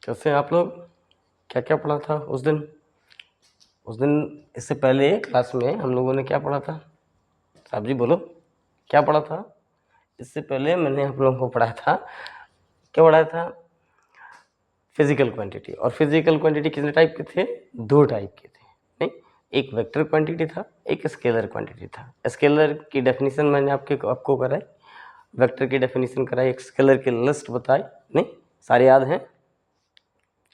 कैसे हैं आप लोग? क्या क्या पढ़ा था उस दिन? इससे पहले क्लास में हम लोगों ने क्या पढ़ा था? साहब जी बोलो, क्या पढ़ा था? इससे पहले मैंने आप लोगों को पढ़ाया था, क्या पढ़ाया था? Physical quantity. और फिजिकल क्वांटिटी कितने टाइप के थे? दो टाइप के थे, नहीं, एक वेक्टर क्वांटिटी था, एक स्केलर क्वांटिटी था। स्केलर की डेफिनेशन मैंने आपको कराई, वेक्टर की डेफिनेशन कराई, एक स्केलर की लिस्ट बताई, नहीं सारे याद हैं?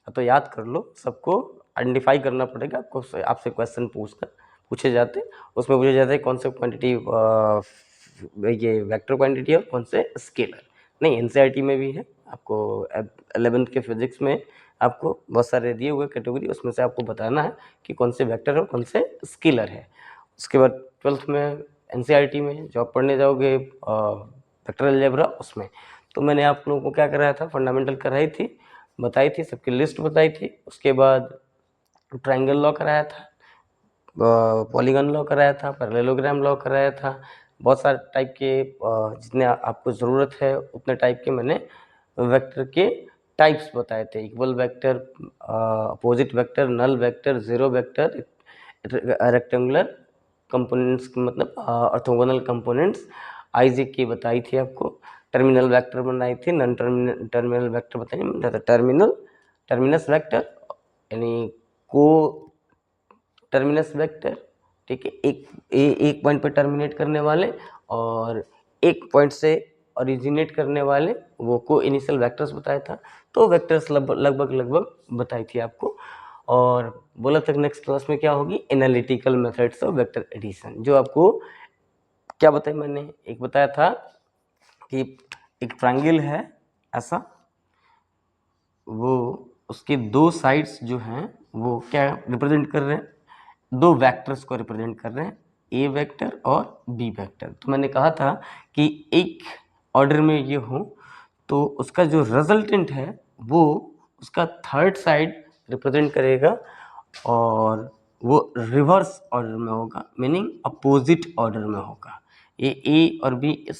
तो याद कर लो, सबको आइडेंटिफाई करना पड़ेगा आपको। आपसे क्वेश्चन पूछे जाते, उसमें पूछे जाते हैं कौन से क्वांटिटी ये वेक्टर क्वांटिटी है और कौन से स्केलर। नहीं, एनसीईआरटी में भी है आपको, 11th के फिजिक्स में आपको बहुत सारे दिए हुए कैटेगरी, उसमें से आपको बताना है कि कौन से वेक्टर और कौन से स्केलर है। उसके बाद 12th में एनसीईआरटी में जो आप पढ़ने जाओगे वेक्टर अलजेब्रा, उसमें तो मैंने आप लोगों को क्या कराया था, फंडामेंटल कराई थी, बताई थी, सबकी लिस्ट बताई थी। उसके बाद ट्रायंगल लॉ कराया था, पॉलीगन लॉ कराया था, पैरेललोग्राम लॉ कराया था। बहुत सारे टाइप के जितने आपको ज़रूरत है उतने टाइप के मैंने वेक्टर के टाइप्स बताए थे। Equal vector, opposite vector, null vector, zero vector, rectangular components, मतलब ऑर्थोगोनल कंपोनेंट्स, आइजेक की बताई थी आपको। टर्मिनल वेक्टर बनाई थी, नॉन टर्मिनल वेक्टर बताइए, टर्मिनस वेक्टर यानी को टर्मिनस वेक्टर, ठीक है, एक पॉइंट पर टर्मिनेट करने वाले और एक पॉइंट से ओरिजिनेट करने वाले, वो को इनिशियल वेक्टर्स बताया था। तो वेक्टर्स लगभग बताई थी आपको। और बोला तक नेक्स्ट क्लास में क्या होगी, analytical methods of vector addition. जो आपको क्या बताया मैंने, एक बताया था कि एक ट्रायंगल है ऐसा, वो उसके दो साइड्स जो हैं वो क्या रिप्रेजेंट कर रहे हैं, दो वेक्टर्स को रिप्रेजेंट कर रहे हैं, ए वेक्टर और बी वेक्टर। तो मैंने कहा था कि एक ऑर्डर में ये हो तो उसका जो रिजल्टेंट है वो उसका थर्ड साइड रिप्रेजेंट करेगा और वो रिवर्स ऑर्डर में होगा, मीनिंग अपोजिट ऑर्डर में होगा। ये ए और बी इस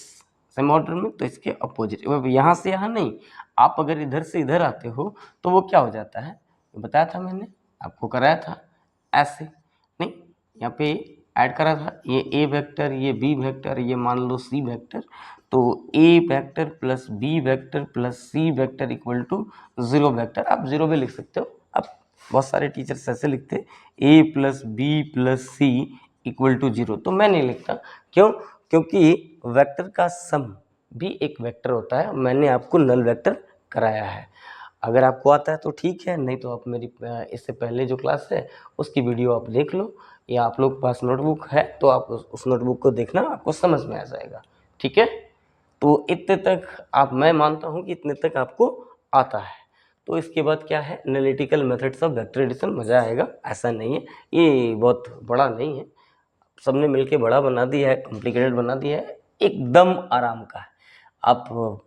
सेम ऑर्डर में, तो इसके अपोजिट। यहाँ से यहाँ नहीं, आप अगर इधर से इधर आते हो तो वो क्या हो जाता है, बताया था मैंने, आपको कराया था ऐसे, नहीं यहाँ पे ऐड करा था, ये ए वेक्टर, ये बी वेक्टर, ये मान लो सी वेक्टर। तो A vector plus B vector plus C vector equal to zero vector. आप जीरो भी लिख सकते हो, आप बहुत सारे टीचर्स ऐसे लिखते A plus B plus C equal to zero, तो मैं नहीं लिखता। क्यों? क्योंकि वेक्टर का सम भी एक वेक्टर होता है। मैंने आपको नल वेक्टर कराया है, अगर आपको आता है तो ठीक है, नहीं तो आप मेरी इससे पहले जो क्लास है उसकी वीडियो आप देख लो, या आप लोग के पास नोटबुक है तो आप उस नोटबुक को देखना, आपको समझ में आ जाएगा। ठीक है, तो इतने तक आप, मैं मानता हूँ कि इतने तक आपको आता है। तो इसके बाद क्या है, analytical methods of vector addition. मज़ा आएगा, ऐसा नहीं है, ये बहुत बड़ा नहीं है, सबने मिलके बड़ा बना दिया है, कॉम्प्लिकेटेड बना दिया है, एकदम आराम का है। आप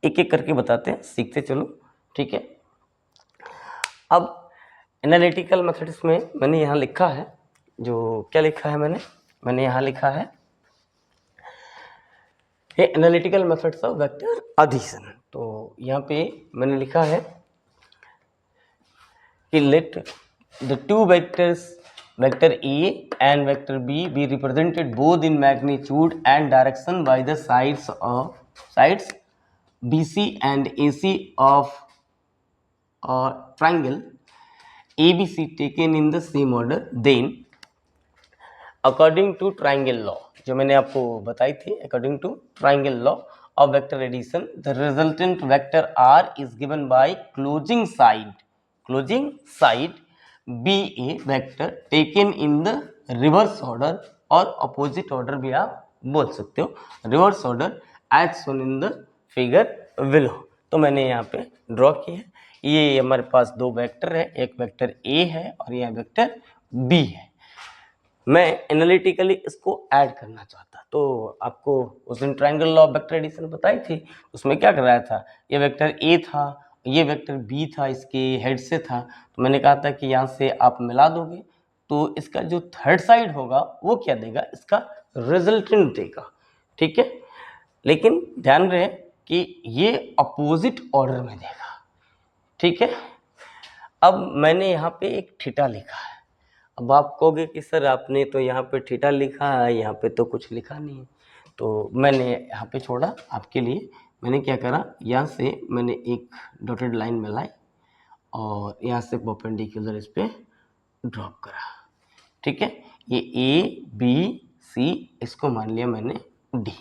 एक एक करके बताते हैं, सीखते चलो, ठीक है। अब एनालिटिकल मेथड्स में मैंने यहाँ लिखा है, जो क्या लिखा है मैंने यहाँ लिखा है analytical methods of vector addition. तो यहाँ पे मैंने लिखा है कि let the two vectors vector a and vector b be represented both in magnitude and direction by the sides BC and AC of a triangle ABC taken in the same order, then according to triangle law, जो मैंने आपको बताई थी, according to triangle law of vector addition, the resultant vector R is given by closing side be a vector taken in the reverse order, और opposite order भी आप बोल सकते हो, reverse order as shown in the figure below। तो मैंने यहाँ पे ड्रॉ किया है, ये हमारे पास दो वेक्टर है, एक वेक्टर A है और यह वेक्टर B है। मैं एनालिटिकली इसको ऐड करना चाहता, तो आपको उस दिन triangle law of vector addition बताई थी, उसमें क्या कराया था, ये वेक्टर A था, ये वेक्टर B था, इसके हेड से था, तो मैंने कहा था कि यहाँ से आप मिला दोगे तो इसका जो थर्ड साइड होगा वो क्या देगा, इसका रिजल्टेंट देगा। ठीक है, लेकिन ध्यान रहे कि ये अपोजिट ऑर्डर में देगा, ठीक है। अब मैंने यहाँ पे एक थीटा लिखा है। अब आप कहोगे कि सर आपने तो यहाँ पे थीटा लिखा है, यहाँ पे तो कुछ लिखा नहीं है, तो मैंने यहाँ पे छोड़ा आपके लिए। मैंने क्या करा, यहाँ से मैंने एक डॉटेड लाइन मिलाई और यहाँ से परपेंडिकुलर इस पे ड्रॉप करा। ठीक है, ये ए बी सी, इसको मान लिया मैंने डी।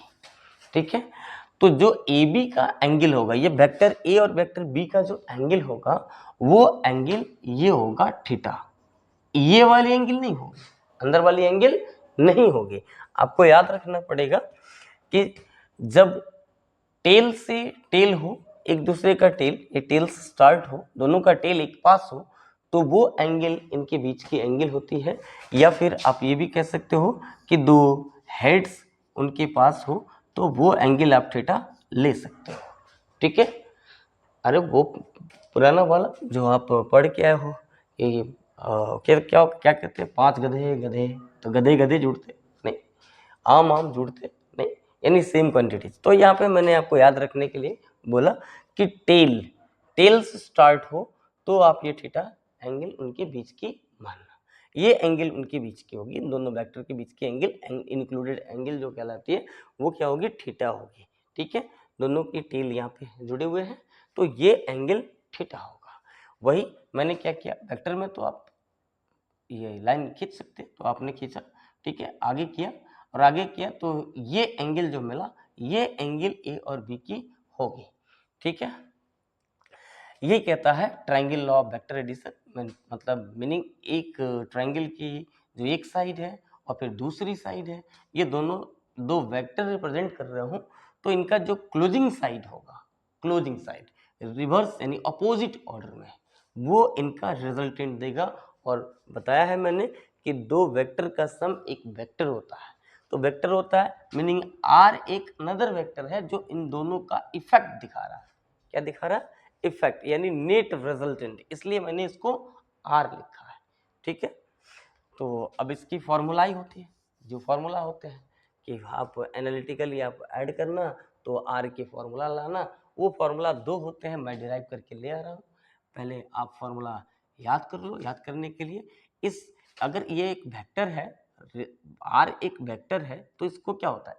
ठीक है, तो जो ए बी का एंगल होगा, ये वेक्टर ए और वेक्टर बी का जो एंगल होगा वो एंगल ये होगा थीटा। ये वाली एंगल नहीं होगी, अंदर वाली एंगल नहीं होगी। आपको याद रखना पड़ेगा कि जब टेल से टेल हो, एक दूसरे का टेल, ये टेल से स्टार्ट हो, दोनों का टेल एक पास हो, तो वो एंगल इनके बीच की एंगल होती है। या फिर आप ये भी कह सकते हो कि दो हेड्स उनके पास हो तो वो एंगल आप थीटा ले सकते हो। ठीक है, अरे वो पुराना वाला जो आप पढ़ के आए हो, ये क्या क्या क्या कहते हैं, 5 गधे गधे, तो गधे गधे जुड़ते नहीं, आम आम जुड़ते नहीं, यानी सेम क्वांटिटीज। तो यहाँ पे मैंने आपको याद रखने के लिए बोला कि टेल से स्टार्ट हो तो आप ये थीटा एंगल उनके बीच की मानना, ये एंगल उनके बीच की होगी, इन दोनों वेक्टर के बीच की एंगल इंक्लूडेड एंगल जो कहलाती है वो क्या होगी, थीटा होगी। ठीक है, दोनों की टेल यहाँ पे जुड़े हुए हैं तो ये एंगल थीटा होगा। वही मैंने क्या किया, वेक्टर में तो आप ये लाइन खींच सकते, तो आपने खींचा। ठीक है, आगे किया और आगे किया तो ये एंगल जो मिला, ये एंगल ए और बी की होगी। ठीक है, ये कहता है triangle law of vector addition, मतलब मीनिंग एक ट्रायंगल की जो एक साइड है और फिर दूसरी साइड है, ये दोनों दो वेक्टर रिप्रेजेंट कर रहा हूं, तो इनका जो क्लोजिंग साइड होगा, क्लोजिंग साइड रिवर्स यानी अपोजिट ऑर्डर में, वो इनका रिजल्टेंट देगा। और बताया है मैंने कि दो वेक्टर का सम एक वेक्टर होता है, तो वेक्टर होता है मीनिंग आर एक अनदर वेक्टर है जो इन दोनों का इफेक्ट दिखा रहा है। क्या दिखा रहा है, इफेक्ट, यानी नेट रिजल्टेंट, इसलिए मैंने इसको आर लिखा है। ठीक है, तो अब इसकी फॉर्मूला ही होती है, जो फॉर्मूला होते हैं कि आप एनालिटिकली आप ऐड करना तो आर के फॉर्मूला लाना, वो फॉर्मूला 2 होते हैं, मैं डिराइव करके ले आ रहा हूँ। पहले आप फॉर्मूला याद कर लो। याद करने के लिए इस, अगर ये एक वेक्टर है, आर एक वेक्टर है, तो इसको क्या होता है,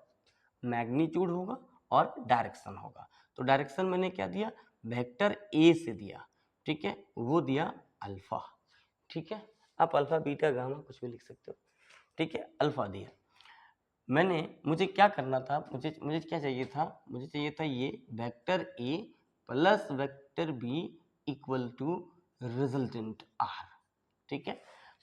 मैग्नीट्यूड होगा और डायरेक्शन होगा। तो डायरेक्शन मैंने क्या दिया, वेक्टर ए से दिया। ठीक है, वो दिया अल्फा। ठीक है, आप अल्फा बीटा गामा कुछ भी लिख सकते हो। ठीक है, अल्फा दिया मैंने। मुझे क्या करना था, मुझे क्या चाहिए था, मुझे चाहिए था ये vector A plus vector B equal to resultant r. ठीक है,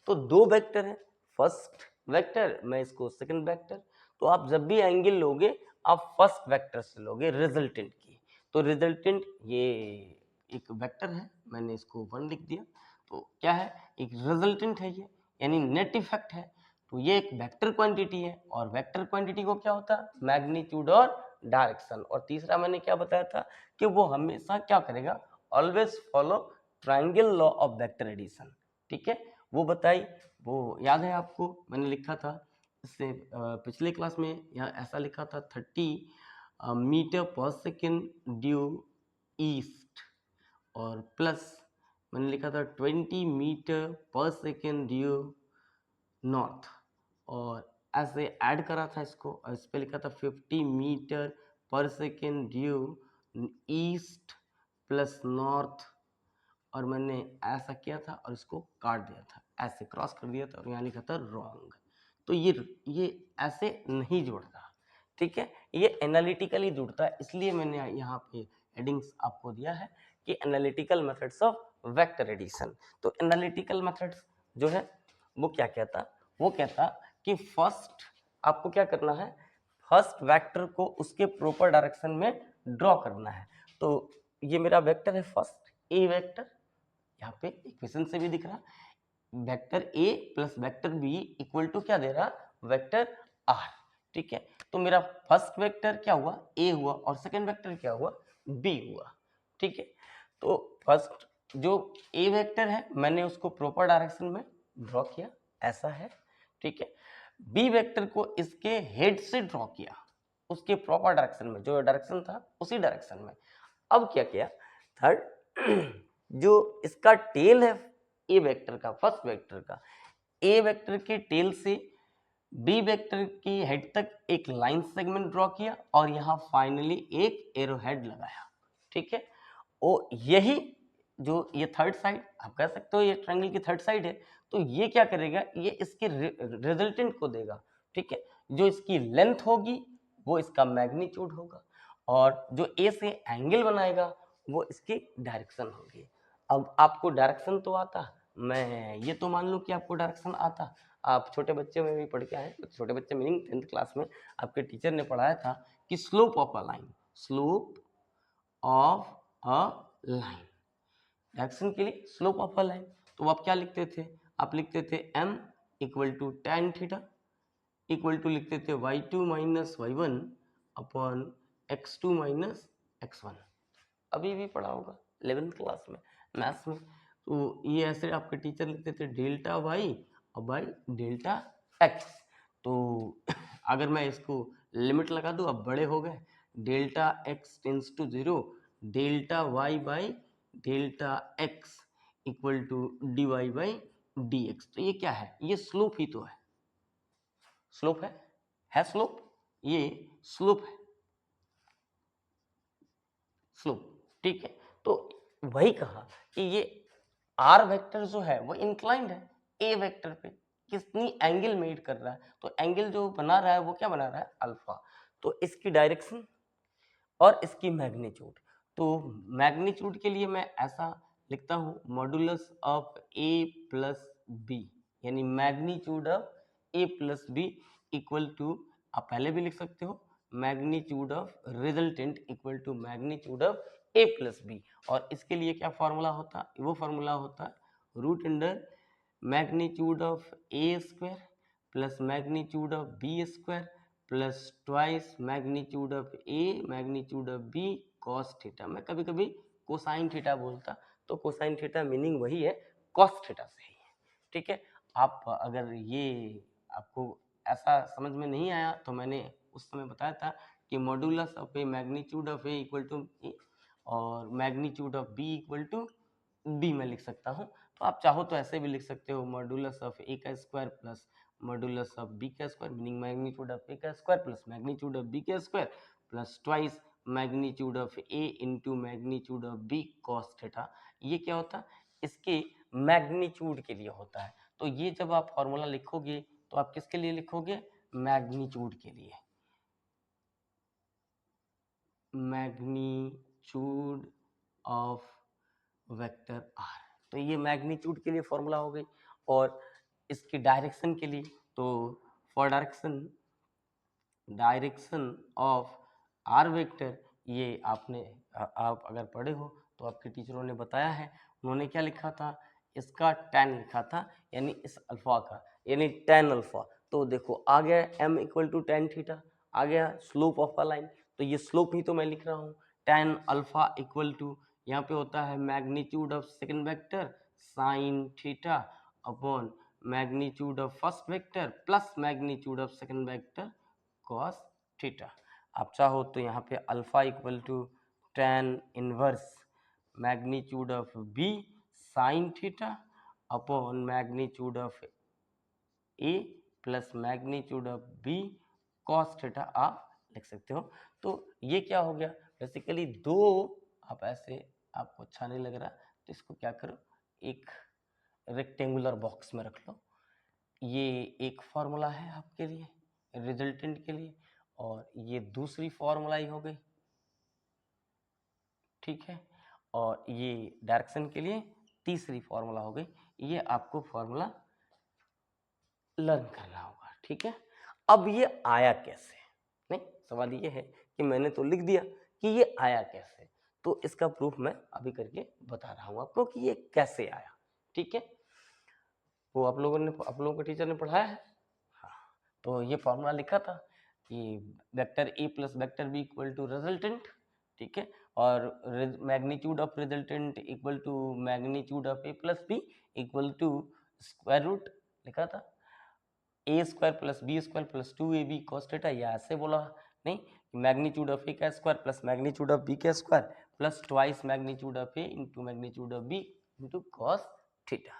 तो दो वेक्टर है, फर्स्ट वेक्टर, मैं इसको सेकंड वेक्टर। तो आप जब भी एंगल लोगे आप फर्स्ट वेक्टर से लोगे रिजल्टेंट की। तो रिजल्टेंट ये एक वेक्टर है, मैंने इसको 1 लिख दिया। तो क्या है, एक रिजल्टेंट है ये, यानी नेट इफेक्ट है। तो ये एक वेक्टर क्वांटिटी है और वेक्टर क्वांटिटी को क्या होता है, मैग्नीट्यूड और डायरेक्शन। और तीसरा मैंने क्या बताया था कि वो हमेशा क्या करेगा, always follow triangle law of vector addition. ठीक है, वो बताई, वो याद है आपको, मैंने लिखा था इससे पिछले क्लास में, यहाँ ऐसा लिखा था 30 मीटर पर सेकेंड ड्यू ईस्ट, और प्लस मैंने लिखा था 20 मीटर पर सेकेंड ड्यू नॉर्थ, और ऐसे ऐड करा था इसको, और इस पे लिखा था 50 मीटर पर second due east plus north, और मैंने ऐसा किया था और इसको काट दिया था, ऐसे क्रॉस कर दिया था और यहाँ लिखा था रॉन्ग। तो ये ऐसे नहीं जुड़ता। ठीक है, ये एनालिटिकली जुड़ता है, इसलिए मैंने यहाँ पे हेडिंग्स आपको दिया है कि analytical methods of vector addition. तो एनालिटिकल मेथड्स जो है वो क्या कहता, वो कहता कि फर्स्ट आपको क्या करना है, फर्स्ट वेक्टर को उसके प्रॉपर डायरेक्शन में ड्रॉ करना है। तो ये मेरा वेक्टर है फर्स्ट ए वेक्टर, यहाँ पे इक्वेशन से भी दिख रहा, vector A plus vector B equal to क्या दे रहा, वेक्टर आर। ठीक है, तो मेरा फर्स्ट वेक्टर क्या हुआ, ए हुआ, और सेकंड वेक्टर क्या हुआ, बी हुआ। ठीक है, तो फर्स्ट जो ए वेक्टर है मैंने उसको प्रॉपर डायरेक्शन में ड्रॉ किया, ऐसा है। ठीक है, बी वेक्टर को इसके हेड से ड्रॉ किया, उसके प्रॉपर डायरेक्शन में, जो डायरेक्शन था उसी डायरेक्शन में। अब क्या किया, थर्ड जो इसका टेल है ए वेक्टर का, फर्स्ट वेक्टर का, ए वेक्टर के टेल से बी वेक्टर की हेड तक एक लाइन सेगमेंट ड्रॉ किया और यहाँ फाइनली एक एरो हेड लगाया, ठीक है। और यही जो ये थर्ड साइड आप कह सकते हो ये ट्रायंगल की थर्ड साइड है, तो ये क्या करेगा, ये इसके रिजल्टेंट को देगा, ठीक है। जो इसकी लेंथ होगी वो इसका मैग्नीट्यूड होगा और जो ए से एंगल बनाएगा वो इसकी डायरेक्शन होगी। अब आपको डायरेक्शन तो आता, मैं ये तो मान लूँ कि आपको डायरेक्शन आता, आप छोटे बच्चे में भी पढ़ के आए, छोटे बच्चे मीनिंग 10th क्लास में आपके टीचर ने पढ़ाया था कि slope of a line, slope of a line, direction के लिए स्लोप ऑफ अ लाइन, तो आप क्या लिखते थे, आप लिखते थे m equal to tan theta equal to लिखते थे y2 minus y1 upon x2 minus x1। अभी भी पढ़ा होगा 11th क्लास में मैथ्स में, तो ये ऐसे आपके टीचर लिखते थे डेल्टा वाई और बाई डेल्टा एक्स। तो अगर मैं इसको लिमिट लगा दूँ, अब बड़े हो गए, delta x tends to 0, delta y by delta x equal to d y by d x. तो ये क्या है, ये स्लोप ही तो है, स्लोप है स्लोप, ये स्लोप है, स्लोप, ठीक है। तो वही कहा कि ये आर वेक्टर जो है वो इंक्लाइंड है ए वेक्टर पे, कितनी एंगल मेड कर रहा है, तो एंगल जो बना रहा है वो क्या बना रहा है, अल्फा। तो इसकी डायरेक्शन और इसकी मैग्नीट्यूड, तो मैग्नीट्यूड के लिए मैं ऐसा लिखता हूँ modulus of A plus B, यानी magnitude of A plus B equal to, आप पहले भी लिख सकते हो magnitude of resultant equal to magnitude of A plus B. और इसके लिए क्या फॉर्मूला होता है, वो फॉर्मूला होता है root under magnitude of a square plus magnitude of B square plus twice magnitude of A magnitude of B cos theta. मैं कभी कभी कोसाइन थीटा बोलता, तो कोसाइन थीटा मीनिंग वही है, कॉस थीटा से ही है, ठीक है। आप अगर ये आपको ऐसा समझ में नहीं आया तो मैंने उस समय बताया था कि modulus of A magnitude of A equal to A और magnitude of B equal to B में लिख सकता हूँ। तो आप चाहो तो ऐसे भी लिख सकते हो मॉड्यूलस ऑफ ए का square plus modulus of B का square, meaning magnitude of A का square plus magnitude of B का square plus twice magnitude of A into magnitude of B cos theta. ये क्या होता है, इसके मैग्नीट्यूड के लिए होता है। तो ये जब आप फॉर्मूला लिखोगे तो आप किसके लिए लिखोगे, मैग्नीट्यूड के लिए, मैग्नीट्यूड ऑफ वेक्टर आर। तो ये मैग्नीट्यूड के लिए फॉर्मूला हो गई। और इसकी डायरेक्शन के लिए, तो for direction of r vector, ये आपने आप अगर पढ़े हो तो आपके टीचरों ने बताया है, उन्होंने क्या लिखा था, इसका tan लिखा था, यानी इस अल्फा का, यानी tan अल्फा। तो देखो आ गया m equal to tan theta, आ गया स्लोप ऑफ अ लाइन, तो ये स्लोप ही तो मैं लिख रहा हूँ, tan अल्फा इक्वल टू, यहाँ पे होता है magnitude of second vector sine theta upon magnitude of first vector plus magnitude of second vector cos theta. आप चाहो तो यहाँ पे alpha equal to tan inverse magnitude of B sine theta upon magnitude of A plus magnitude of B cos theta आप लिख सकते हो। तो ये क्या हो गया, बेसिकली दो, आप ऐसे आपको अच्छा नहीं लग रहा तो इसको क्या करो, एक रेक्टेंगुलर बॉक्स में रख लो। ये एक फॉर्मूला है आपके लिए रिजल्टेंट के लिए, और ये दूसरी फॉर्मूला ही हो गई, ठीक है। और ये डायरेक्शन के लिए तीसरी फॉर्मूला हो गई। ये आपको फॉर्मूला लर्न करना होगा, ठीक है। अब ये आया कैसे, नहीं सवाल ये है कि मैंने तो लिख दिया कि ये आया कैसे, तो इसका प्रूफ मैं अभी करके बता रहा हूँ आपको कि ये कैसे आया, ठीक है। वो आप लोगों के टीचर ने पढ़ाया है, हाँ। तो ये फॉर्मूला लिखा था कि vector A plus vector B equal to resultant, ठीक है, और magnitude of resultant equal to magnitude of A plus B equal to square root लिखा था A square plus B square plus 2ab cos theta, या ऐसे बोला नहीं, magnitude of A का square plus magnitude of B का square plus twice magnitude of A into magnitude of B into cos theta.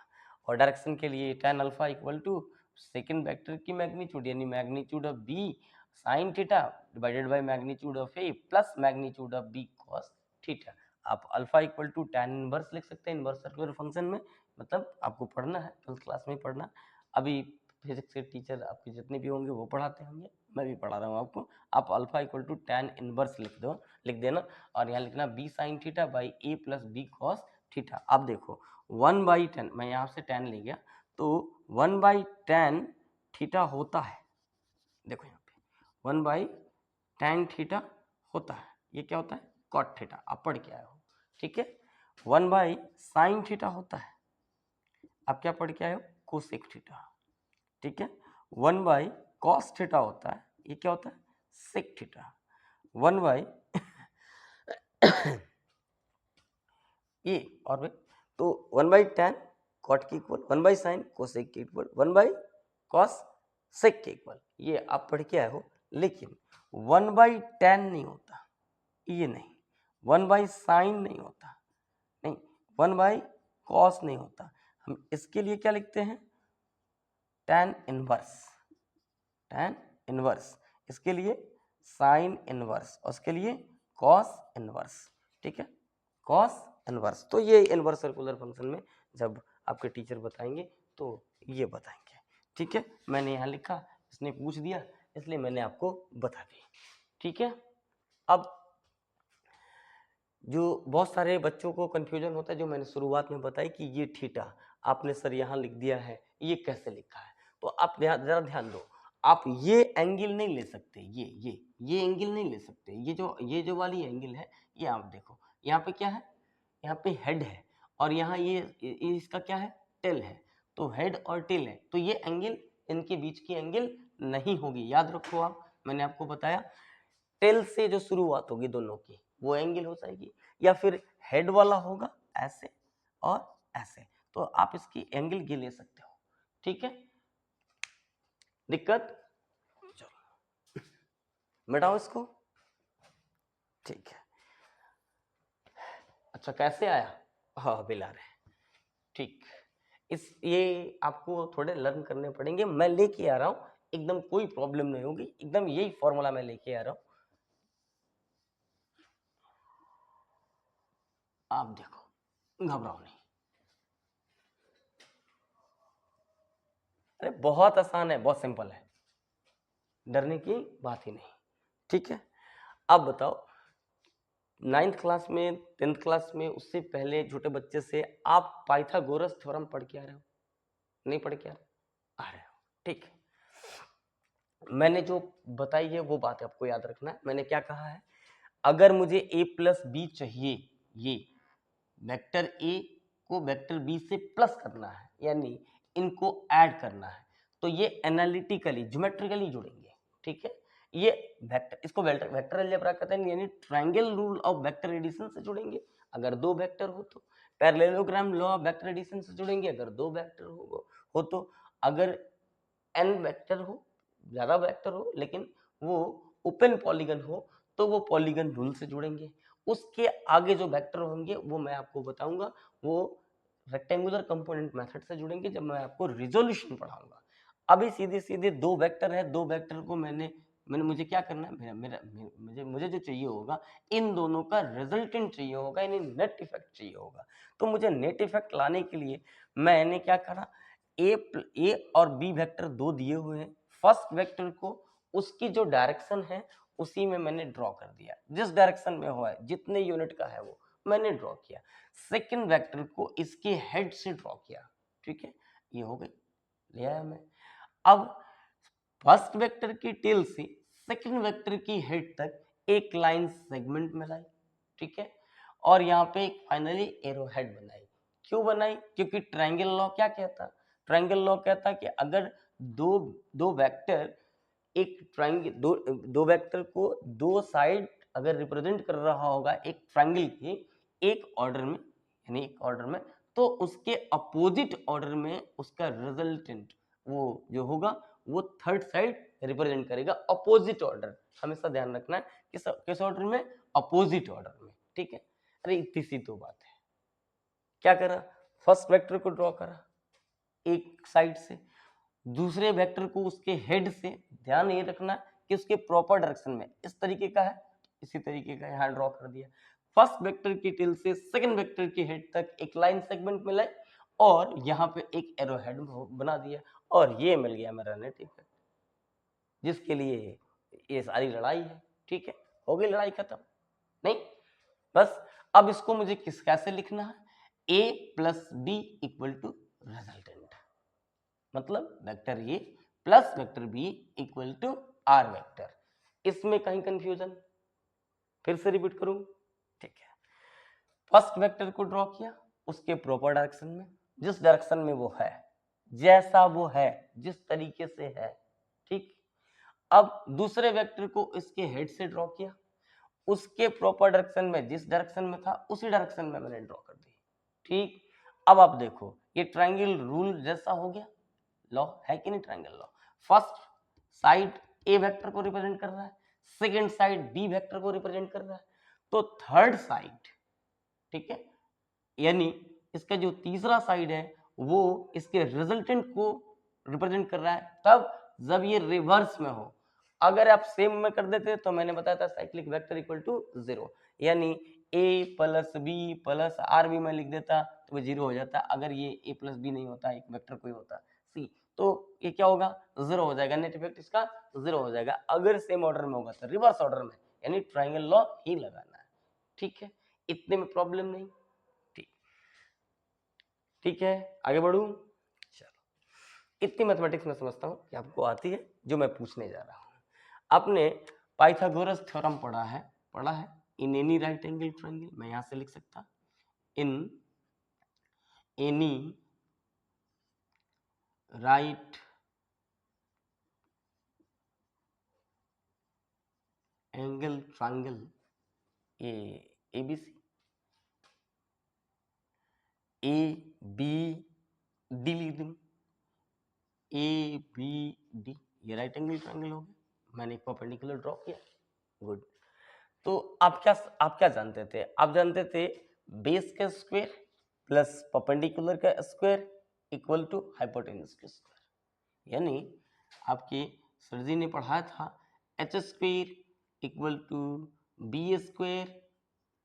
और direction के लिए tan alpha equal to second vector की मैग्नीट्यूड यानी magnitude of B sine theta divided by magnitude of A plus magnitude of B cos theta. आप alpha equal to tan inverse लिख सकते हैं inverse circular function में, मतलब आपको पढ़ना है 12th क्लास में पढ़ना। अभी फिजिक्स के टीचर आपके जितने भी होंगे वो पढ़ाते होंगे, मैं भी पढ़ा रहा हूँ आपको। आप alpha equal to tan inverse लिख देना और यहाँ लिखना b sine theta by a plus b cos theta. अब देखो 1/10 मैं यहाँ से tan ले गया तो 1/tan थीटा होता है, देखो यहाँ पे 1/tan थीटा होता है, ये क्या होता है कॉट थीटा, आप पढ़ के आए हो, ठीक है। 1/sin थीटा होता है, आप क्या पढ़ के आए हो कोसेक थीटा, ठीक है। 1/cos थीटा होता है, ये क्या होता है सेक थीटा। 1/ ये और भाई तो 1/tan कॉट के इक्वल 1/sin कोसेक के इक्वल 1/cos सेक के इक्वल, ये आप पढ़ के आए हो। लेकिन 1/tan नहीं होता, ये नहीं, 1/sin नहीं होता, नहीं 1/cos नहीं होता, हम इसके लिए क्या लिखते हैं tan इनवर्स, tan इनवर्स, इसके लिए sin इनवर्स और इसके लिए cos इनवर्स, ठीक है cos इनवर्स। तो ये इनवर्स सर्कुलर फंक्शन में जब आपके टीचर बताएंगे तो ये बताएंगे, ठीक है। मैंने यहाँ लिखा, इसने पूछ दिया इसलिए मैंने आपको बता दी, ठीक है। अब जो बहुत सारे बच्चों को कंफ्यूजन होता है, जो मैंने शुरुआत में बताई कि ये थीटा आपने सर यहाँ लिख दिया है, ये कैसे लिखा है, तो आप जरा ध्यान दो, आप ये एंगल नहीं ले सकते, ये एंगल नहीं ले सकते, ये जो वाली एंगल है, ये आप देखो यहाँ पे क्या है, यहाँ पे हेड है और यहाँ ये इसका क्या है टेल है, तो हेड और टेल है, तो ये एंगल इनके बीच की एंगल नहीं होगी, याद रखो आप, मैंने आपको बताया टेल से जो शुरुआत होगी दोनों की वो एंगल हो जाएगी, या फिर हेड वाला होगा ऐसे और ऐसे, तो आप इसकी एंगल ये ले सकते हो, ठीक है। दिक्कत, चलो मिटाओ इसको, ठीक है। अच्छा कैसे आया, हाँ बिला रहे, ठीक, ये आपको थोड़े लर्न करने पड़ेंगे, मैं लेके आ रहा हूँ, एकदम कोई प्रॉब्लम नहीं होगी, एकदम यही फॉर्मूला मैं लेके आ रहा हूँ, आप देखो घबराओ नहीं, अरे बहुत आसान है, बहुत सिंपल है, डरने की बात ही नहीं, ठीक है। अब बताओ 9th क्लास में 10th क्लास में उससे पहले छोटे बच्चे से आप पाइथागोरस थ्योरम पढ़ के आ रहे हो, नहीं पढ़ के आ रहे हो, ठीक है। मैंने जो बताई है वो बात आपको याद रखना है, मैंने क्या कहा है, अगर मुझे a प्लस बी चाहिए, ये वेक्टर a को वेक्टर b से प्लस करना है, यानी इनको ऐड करना है, तो ये एनालिटिकली ज्योमेट्रिकली जुड़ेंगे, ठीक है। ये वेक्टर, इसको वेक्टर अलजेब्रा कहते हैं, यानी triangle rule of vector addition से जुड़ेंगे अगर दो वेक्टर हो तो, parallelogram law of vector addition से जुड़ेंगे अगर दो वेक्टर हो तो, अगर n वेक्टर हो, ज्यादा वेक्टर हो लेकिन वो ओपन पॉलीगन हो तो वो पॉलीगन रूल से जुड़ेंगे, उसके आगे जो वेक्टर होंगे वो मैं आपको बताऊंगा, वो रेक्टेंगुलर कंपोनेंट मेथड से जुड़ेंगे जब मैं आपको रिजोल्यूशन पढ़ाऊंगा। अभी सीधे सीधे दो वेक्टर है, दो वेक्टर को मैंने मुझे क्या करना है, मुझे जो चाहिए होगा, इन दोनों का रिजल्टेंट चाहिए होगा, यानी नेट इफेक्ट चाहिए होगा। तो मुझे नेट इफेक्ट लाने के लिए मैंने क्या करा, ए और बी वेक्टर दो दिए हुए हैं, फर्स्ट वेक्टर को उसकी जो डायरेक्शन है उसी में मैंने ड्रॉ कर दिया, जिस डायरेक्शन में हुआ है जितने यूनिट का है वो मैंने ड्रॉ किया, सेकंड वेक्टर को इसके हेड से ड्रॉ किया, ठीक है, ये हो गई, ले आया मैं। अब फर्स्ट वेक्टर की टेल से सेकंड वेक्टर की हेड तक एक लाइन सेगमेंट में लाई, ठीक है, और यहाँ पे एक फाइनली एरो हेड बनाई। क्यों बनाई, क्योंकि ट्रायंगल लॉ क्या कहता, ट्रायंगल लॉ कहता कि अगर दो दो वेक्टर एक ट्रायंगल दो वेक्टर को दो साइड अगर रिप्रेजेंट कर रहा होगा एक ट्रायंगल के एक ऑर्डर में, यानी एक ऑर्डर में, तो उसके अपोजिट ऑर्डर में उसका रिजल्टेंट वो जो होगा वो थर्ड साइड रिप्रेजेंट करेगा, अपोजिट ऑर्डर, हमेशा ध्यान रखना है किस ऑर्डर में, अपोजिट ऑर्डर में, ठीक है। अरे इतनी सी तो बात है। क्या करा, फर्स्ट वेक्टर को ड्रॉ करा एक साइड से, दूसरे वेक्टर को उसके हेड से, ध्यान ये रखना कि उसके प्रॉपर डायरेक्शन में, इस तरीके का है इसी तरीके का यहाँ ड्रॉ कर दिया। फर्स्ट वेक्टर की टिल से सेकंड वेक्टर के हेड तक एक लाइन सेगमेंट मिला और यहाँ पे एक एरो हेड बना दिया और ये मिल गया मेरा नेट इफेक्ट, जिसके लिए ये सारी लड़ाई है। ठीक है, हो गई लड़ाई खत्म? नहीं, बस अब इसको मुझे कैसे लिखना है, a plus B equal to resultant, मतलब vector A plus vector B equal to R vector. इसमें कहीं कंफ्यूजन? फिर से रिपीट करूं, ठीक है। फर्स्ट वेक्टर को ड्रॉ किया उसके प्रॉपर डायरेक्शन में, जिस डायरेक्शन में वो है, जैसा वो है, जिस तरीके से है, ठीक। अब दूसरे वेक्टर को इसके हेड से ड्रॉ किया, उसके प्रॉपर डायरेक्शन में, जिस डायरेक्शन में था उसी डायरेक्शन में मैंने ड्रॉ कर दी, ठीक। अब आप देखो ये ट्रायंगल रूल जैसा हो गया, लॉ है कि नहीं ट्रायंगल लॉ। फर्स्ट साइड ए वेक्टर को रिप्रेजेंट कर रहा है, सेकंड साइड बी वेक्टर को रिप्रेजेंट कर रहा है, तो थर्ड साइड, ठीक है, यानी इसका जो तीसरा साइड है वो इसके रिजल्टेंट को रिप्रेजेंट कर रहा है, तब जब ये रिवर्स में हो। अगर आप सेम में कर देते तो मैंने बताया था साइक्लिक वेक्टर इक्वल टू 0, यानी a plus B plus r b में लिख देता तो वो 0 हो जाता। अगर ये a प्लस बी नहीं होता, एक वेक्टर कोई होता c, तो ये क्या होगा, 0 हो जाएगा, नेट इफेक्ट इसका 0 हो जाएगा। अगर सेम ऑर्डर में होगा तो रिवर्स ऑर्डर में, यानी ट्रायंगल लॉ ही लगाना है, ठीक है। इतने में प्रॉब्लम नहीं, ठीक है। आगे बढ़ूं, चलो। इतनी मैथमेटिक्स में समझता हूं कि आपको आती है जो मैं पूछने जा रहा हूं। आपने पाइथागोरस थ्योरम पढ़ा है in any right angle triangle, मैं यहां से लिख सकता in any right angle triangle, ये एबीसी, ए बी डी लिख दूं, ए बी डी, ये राइट एंगल ट्रायंगल हो गया। मैंने एक परपेंडिकुलर ड्रॉ किया, गुड। तो आप क्या जानते थे, आप जानते थे बेस का स्क्वायर प्लस परपेंडिकुलर का स्क्वायर इक्वल टू हाइपोटेन्यूज का स्क्वायर, यानी आपके सर जी ने पढ़ाया था h square equal to b square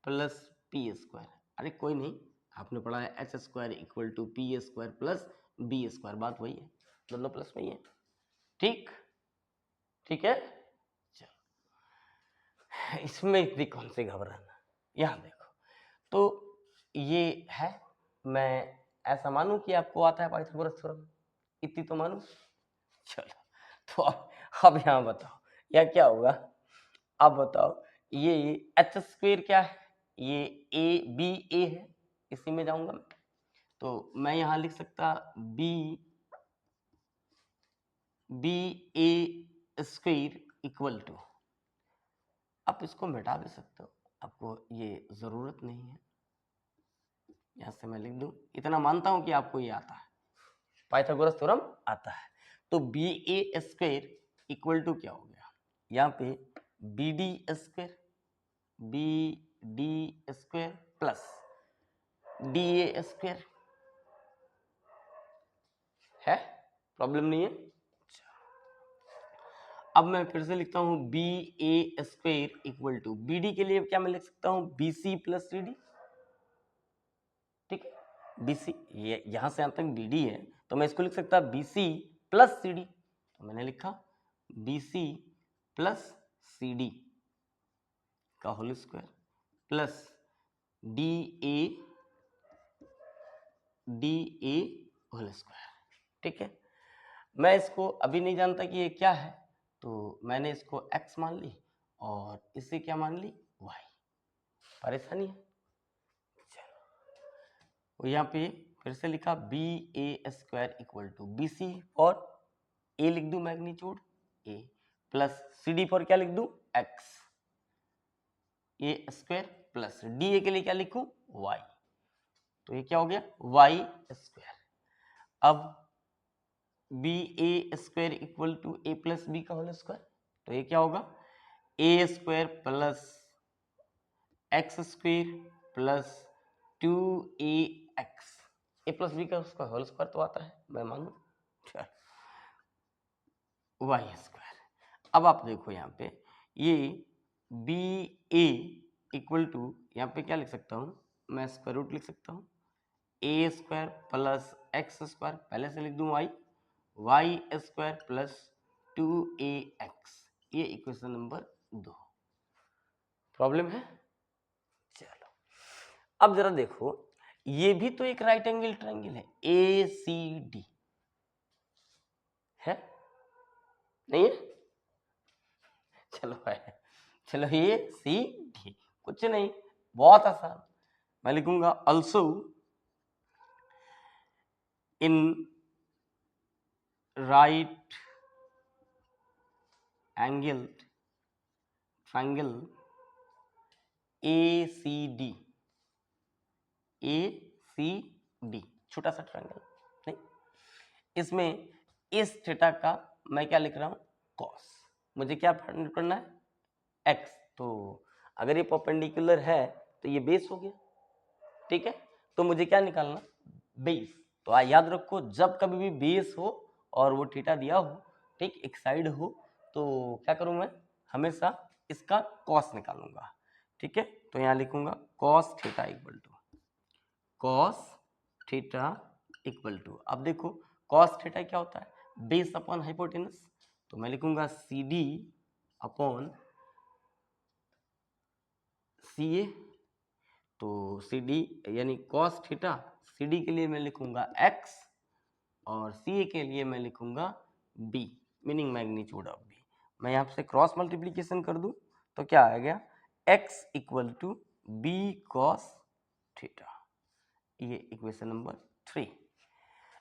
plus p square. अरे कोई नहीं, आपने पढ़ा है h square equal to p square plus B square, बात वही है, दोनों प्लस वही है, ठीक, ठीक है। चलो, इसमें इतनी कौन सी घबराना, यहाँ देखो, तो ये है, मैं ऐसा मानूं कि आपको आता है पाइथागोरस थ्योरम, इतनी तो मानूं। चलो, तो अब यहाँ बताओ यहाँ क्या होगा, अब बताओ ये एच स्क्वायर क्या है, ये ए बी ए है, इसी में जाऊंगा मैं, तो मैं यहाँ लिख सकता B A square equal to, आप इसको मिटा भी सकते हो, आपको ये जरूरत नहीं है, यहाँ से मैं लिख दूं, इतना मानता हूं कि आपको ये आता है, पाइथागोरस थ्योरम आता है। तो B A square equal to क्या हो गया, यहाँ पे B D square plus D A square है, प्रॉब्लम नहीं है। अब मैं फिर से लिखता हूं B A square equal to, B D के लिए क्या मैं लिख सकता हूं, B C plus C D, ठीक है। बी सी, ये यहां से यहां तक बी डी है, तो मैं इसको लिख सकता B C plus C D, तो मैंने लिखा B C plus C D का whole square plus D A whole square, ठीक है। मैं इसको अभी नहीं जानता कि ये क्या है, तो मैंने इसको x मान ली और इसे क्या मान ली, y, परेशानी है। चलो, यहाँ पे फिर से लिखा B A square equal to B C और a लिख दूं magnitude a plus C D for क्या लिख दूं, x, A square plus D A के लिए क्या लिखूं, y, तो ये क्या हो गया y स्क्वायर। अब B A square equal to A plus B का होल स्क्वायर, तो ये क्या होगा, A square plus X square plus 2ax, A plus B का उसका होल स्क्वायर तो आता है, मैं मानू, वाई स्क्वायर। अब आप देखो यहाँ पे ये बी ए इक्वल टू, यहाँ पे क्या लिख सकता हूँ मैं, स्क्वायर रूट लिख सकता हूँ, ए स्क्वायर प्लस एक्स स्क्वायर, पहले से लिख दूँ वाई स्क्वायर प्लस 2ax, ये इक्वेशन नंबर 2। प्रॉब्लम है? चलो अब जरा देखो, ये भी तो एक राइट एंगल ट्रायंगल है, ए सी डी है, नहीं है? चलो है, चलो ये सी डी, कुछ नहीं, बहुत आसान। मैं लिखूंगा also in right angle triangle A C D, A C D छोटा सा ट्रायंगल, नहीं, इसमें इस थीटा का मैं क्या लिख रहा हूं, कॉस, मुझे क्या फाइंड करना है, एक्स, तो अगर ये परपेंडिकुलर है तो ये बेस हो गया, ठीक है, तो मुझे क्या निकालना, बेस। तो याद रखो, जब कभी भी बेस हो और वो थीटा दिया हो, ठीक, एक साइड हो, तो क्या करूं मैं, हमेशा इसका कॉस निकालूंगा, ठीक है। तो यहाँ लिखूंगा cos theta equal to, cos theta equal to, अब देखो कॉस थीटा क्या होता है, बेस अपॉन हाइपोटेनस, तो मैं लिखूंगा सी डी अपॉन सी ए, तो सी डी यानी कॉस थीटा, सी डी के लिए मैं लिखूंगा x और सी ए के लिए मैं लिखूंगा b, meaning magnitude of b। मैं यहाँ से क्रॉस मल्टीप्लीकेशन कर दूं तो क्या आ गया, x equal to b cos theta, ये इक्वेशन नंबर 3।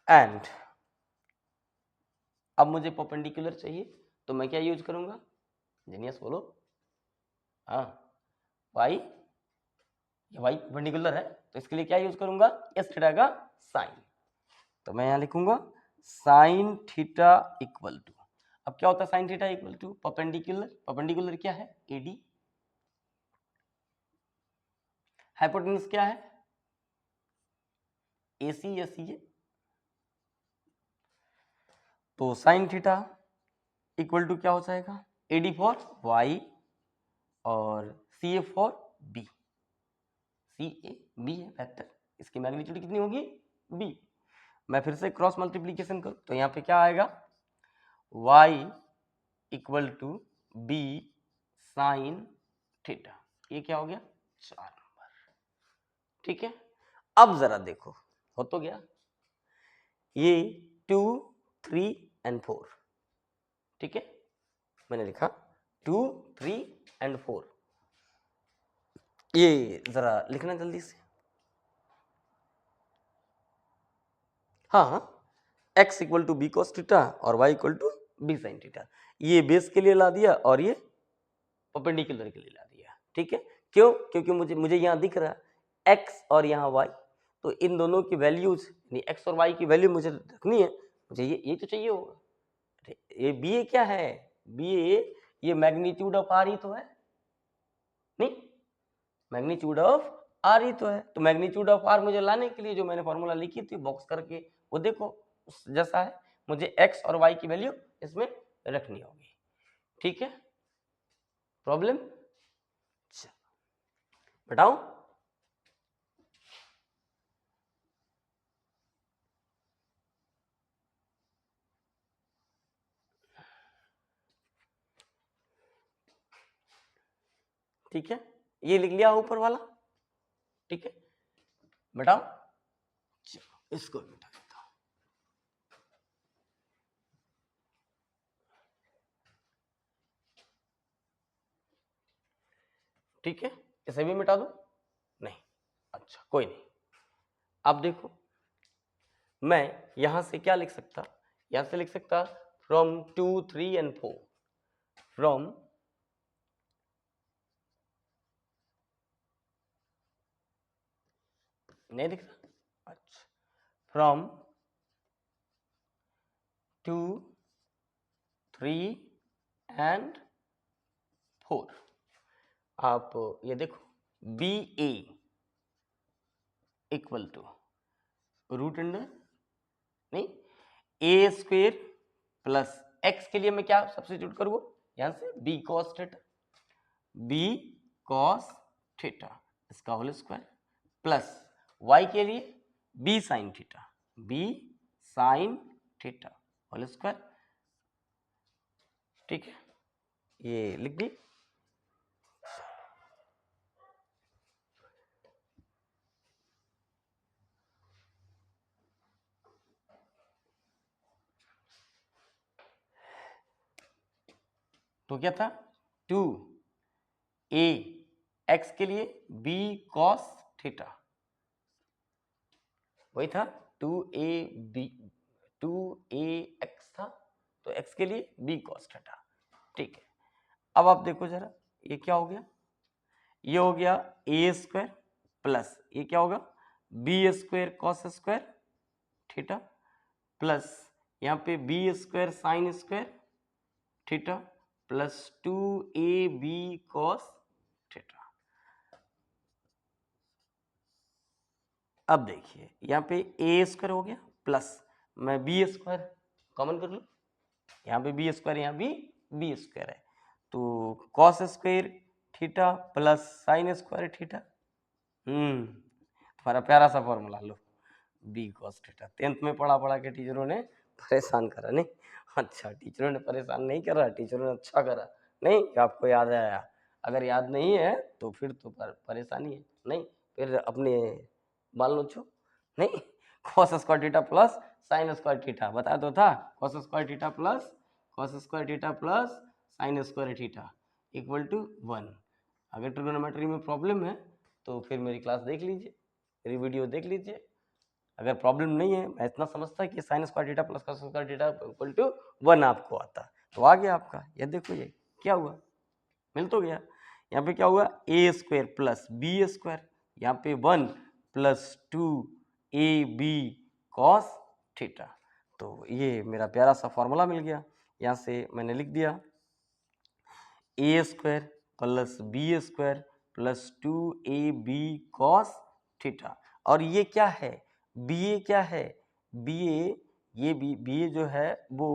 एंड अब मुझे परपेंडिकुलर चाहिए, तो मैं क्या यूज करूंगा, जीनियस बोलो, हाँ, y, ये y परपेंडिकुलर है, तो इसके लिए क्या यूज करूंगा, s थीटा का साइन, तो मैं यहां लिखूंगा साइन थीटा इक्वल टू, अब क्या होता है sine theta equal to perpendicular, perpendicular क्या है, एडी, हाइपोटेनस क्या है, एसी या सीए, तो साइन थीटा इक्वल टू क्या हो जाएगा, एडी फॉर वाई और C A for B, C A B है वेक्टर, इसकी मैग्नीट्यूड कितनी होगी, बी। मैं फिर से क्रॉस मल्टीप्लीकेशन करूं तो यहाँ पे क्या आएगा, y equal to B sine theta, ये क्या हो गया, 4 नंबर, ठीक है। अब जरा देखो, हो तो गया ये 2, 3 एंड 4, ठीक है, मैंने लिखा 2, 3 एंड 4, ये जरा लिखना जल्दी से, हाँ, x equal to B cos theta और y equal to B sine theta, ये बेस के लिए ला दिया और ये परपेंडिकुलर के लिए ला दिया, ठीक है। क्यों, क्योंकि मुझे यहाँ दिख रहा है x और यहाँ y, तो इन दोनों की वैल्यूज यानी x और y की वैल्यू मुझे रखनी है, मुझे ये तो चाहिए होगा, ये बी ए क्या है, बी ए ये मैग्नीट्यूड ऑफ आर ही तो है, नहीं, मैग्नीट्यूड ऑफ आर ही तो है, तो मैग्नीट्यूड ऑफ आर मुझे लाने के लिए जो मैंने फॉर्मूला लिखी थी बॉक्स करके, वो देखो जैसा है, मुझे x और y की वैल्यू इसमें रखनी होगी, ठीक है। प्रॉब्लम, बताओ, ठीक है, ये लिख लिया ऊपर वाला, ठीक है, बताओ, चलो इसको मिटा देता हूं, ठीक है, इसे भी मिटा दो, नहीं, अच्छा कोई नहीं। अब देखो, मैं यहां से क्या लिख सकता, यहां से लिख सकता फ्रॉम 2, 3 एंड 4, फ्रॉम नहीं दिख रहा, अच्छा, फ्रॉम 2, 3 एंड 4, आप ये देखो B A equal to root under नहीं ए स्क्वेयर प्लस एक्स के लिए मैं क्या सब्स्टिट्यूट करूँ यहां से B cos theta, B cos theta इसका होल स्क्वायर प्लस वाई के लिए B sine theta, B sine theta whole square. ठीक है, ये लिख दी। तो क्या था 2a x के लिए b cos थीटा, वही था 2a x था तो x के लिए b cos थीटा। ठीक है, अब आप देखो जरा ये क्या हो गया, ये हो गया a स्क्वायर प्लस ये क्या होगा b square cos square theta plus यहाँ पे b square sine square theta plus 2ab cos theta. अब देखिए यहाँ पे a स्क्वायर हो गया प्लस मैं b स्क्वायर कॉमन कर लूँ, यहाँ पे b स्क्वायर यहाँ भी b स्क्वायर है तो cos square theta plus sine square theta. तुम्हारा प्यारा सा फॉर्मूला लो b cos थीटा। 10th में पढ़ा के टीचरों ने परेशान करा नहीं, अच्छा टीचरों ने परेशान नहीं करा, टीचरों ने अच्छा करा नहीं, आपको याद आया। अगर याद नहीं है तो फिर तो परेशानी है नहीं, फिर अपने मान लो छो नहीं cos square theta plus sine square theta बताया तो था, cos square theta plus cos square theta plus sine square theta equal to 1। अगर ट्रिग्नोमेट्री में प्रॉब्लम है तो फिर मेरी क्लास देख लीजिए, मेरी वीडियो देख लीजिए। अगर प्रॉब्लम नहीं है, मैं इतना समझता कि sine square theta plus cos square theta equal to 1 आपको आता तो आ गया आपका। ये देखो ये क्या हुआ, मिल तो गया। यहाँ पे क्या हुआ ए स्क्वायर प्लस बी स्क्वायर, यहाँ पे 1 प्लस 2ab cos थीटा। तो ये मेरा प्यारा सा फॉर्मूला मिल गया, यहाँ से मैंने लिख दिया A square plus B square plus 2ab cos theta. और ये क्या है बी ए क्या है बी ए, ये बी ए जो है वो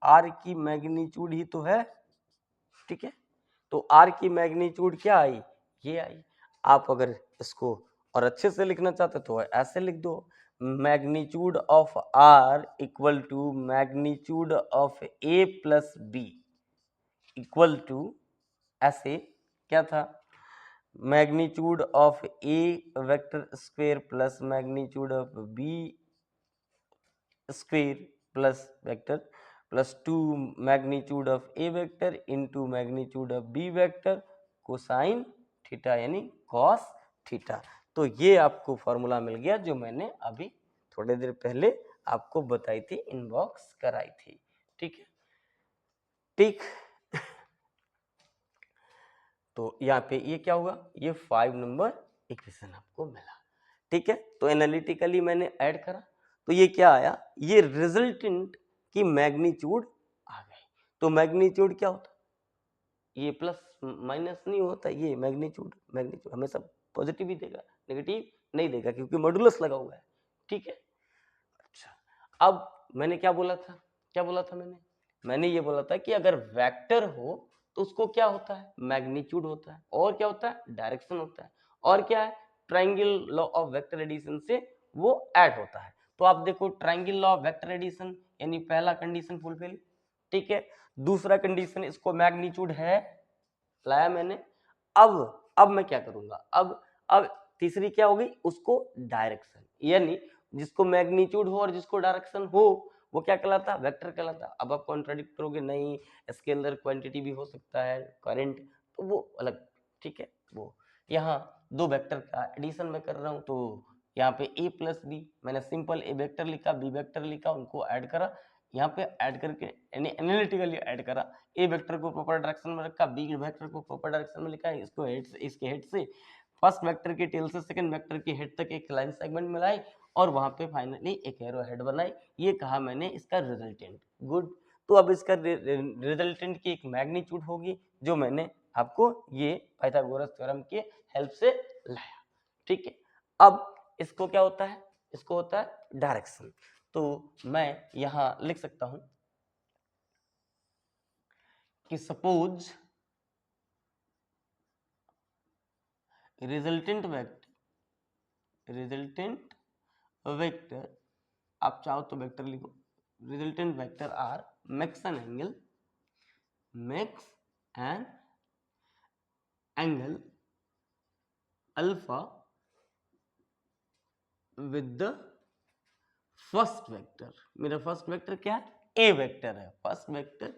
आर की मैग्नीट्यूड ही तो है। ठीक है, तो आर की मैग्नीट्यूड क्या आई ये आई। आप अगर इसको और अच्छे से लिखना चाहते तो ऐसे लिख दो magnitude of R equal to magnitude of A plus B equal to ऐसे क्या था magnitude of A vector square plus magnitude of B square plus vector plus 2 magnitude of A vector into magnitude of B vector cosine theta यानी cos theta. तो ये आपको formula मिल गया जो मैंने अभी थोड़ी देर पहले आपको बताई थी, इनबॉक्स कराई थी। ठीक है, ठीक तो यहाँ पे ये क्या हुआ ये 5 नंबर इक्वेशन आपको मिला। ठीक है, तो एनालिटिकली मैंने ऐड करा तो ये क्या आया ये रिजल्टेंट की मैग्नीट्यूड आ गई। तो मैग्नीट्यूड क्या होता ये प्लस माइनस नहीं होता, ये मैग्नीट्यूड हमेशा पॉजिटिव ही देगा, नेगेटिव नहीं देगा क्योंकि मॉडुलस लगा हुआ है। ठीक है, अच्छा अब मैंने क्या बोला था मैंने ये बोला था कि अगर वेक्टर हो तो उसको क्या होता है मैग्नीट्यूड होता है, और क्या होता है डायरेक्शन होता है, और क्या है triangle law of vector addition से वो ऐड होता है। तो आप देखो triangle law of vector addition यानी पहला कंडीशन फुलफिल। ठीक है, दूसरा कंडीशन इसको मैग्नीट्यूड है लाया मैंने। अब मैं क्या करूंगा अब तीसरी क्या होगी उसको डायरेक्शन, यानी जिसको मैग्नीट्यूड हो और जिसको डायरेक्शन हो वो क्या कहलाता है वेक्टर कहलाता है। अब आप कॉन्ट्राडिक्ट करोगे नहीं इसके अंदर क्वांटिटी भी हो सकता है करंट तो वो अलग। ठीक है, वो यहाँ दो वेक्टर का एडिशन में कर रहा हूँ तो यहाँ पे a प्लस बी मैंने सिंपल a वेक्टर लिखा b वेक्टर लिखा उनको ऐड करा, यहाँ पे ऐड करके यानी एनालिटिकली ऐड करा, ए वेक्टर को प्रॉपर डायरेक्शन में रखा बी वेक्टर को प्रॉपर डायरेक्शन में लिखा, इसको हेड से इसके हेड से फर्स्ट वेक्टर के टेल से सेकंड वेक्टर के हेड तक एक लाइन सेगमेंट मिलाई और वहां पे फाइनली एक एरो हेड बनाई। ये कहा मैंने इसका रिजल्टेंट गुड। तो अब इसका रिजल्टेंट की एक मैग्नीट्यूड होगी जो मैंने आपको ये पाइथागोरस थ्योरम के हेल्प से लाया। ठीक है, अब इसको क्या होता है, इसको होता है डायरेक्शन। तो मैं यहां लिख सकता हूं कि सपोज रिजल्टेंट वेक्टर, आप चाहो तो वेक्टर लिखो, resultant vector R makes an angle alpha with the first vector. मेरा फर्स्ट वेक्टर क्या है, ए वेक्टर है, first vector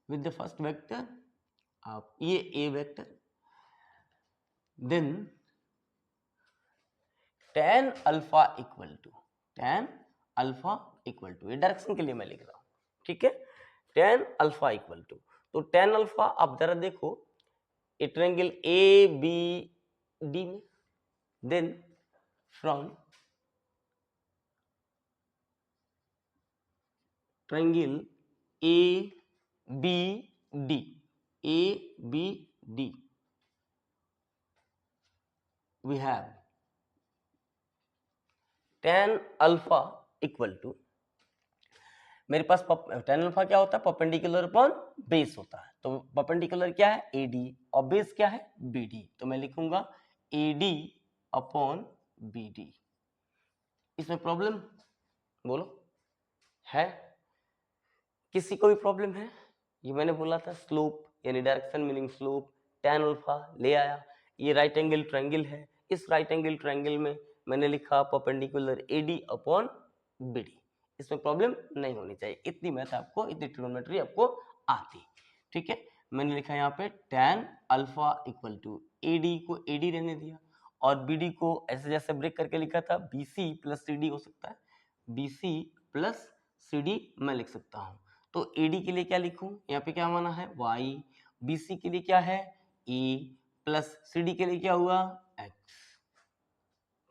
with the first vector, आप ये A vector, then tan alpha equal to, ये डायरेक्शन के लिए मैं लिख रहा हूं, ठीक है, tan अल्फा इक्वल टू, तो tan अल्फा आप जरा देखो ट्रायंगल ए बी डी में, then from triangle A B D we have tan alpha equal to, मेरे पास tan अल्फा क्या होता है, परपेंडिकुलर अपॉन बेस होता है, तो परपेंडिकुलर क्या है AD और बेस क्या है BD, तो मैं लिखूंगा AD अपॉन BD। इसमें प्रॉब्लम बोलो है, किसी को भी प्रॉब्लम है? ये मैंने बोला था स्लोप यानी direction meaning slope, tan alpha ले आया, ये राइट एंगल ट्रायंगल है, इस राइट एंगल ट्रायंगल में मैंने लिखा परपेंडिकुलर AD अपॉन BD, इसमें प्रॉब्लम नहीं होनी चाहिए, इतनी मैथ आपको, इतनी ट्रिग्नोमेट्री आपको आती, ठीक है। मैंने लिखा यहाँ पे tan alpha equal to AD को AD रहने दिया और BD को ऐसे जैसे ब्रेक करके लिखा था BC प्लस CD हो सकता है, BC प्लस CD मैं लिख सकता हूँ, तो AD के लिए क्या लिखूं, यहाँ पे क्या माना है y, BC के लिए क्या है a प्लस CD के लिए क्या हुआ x,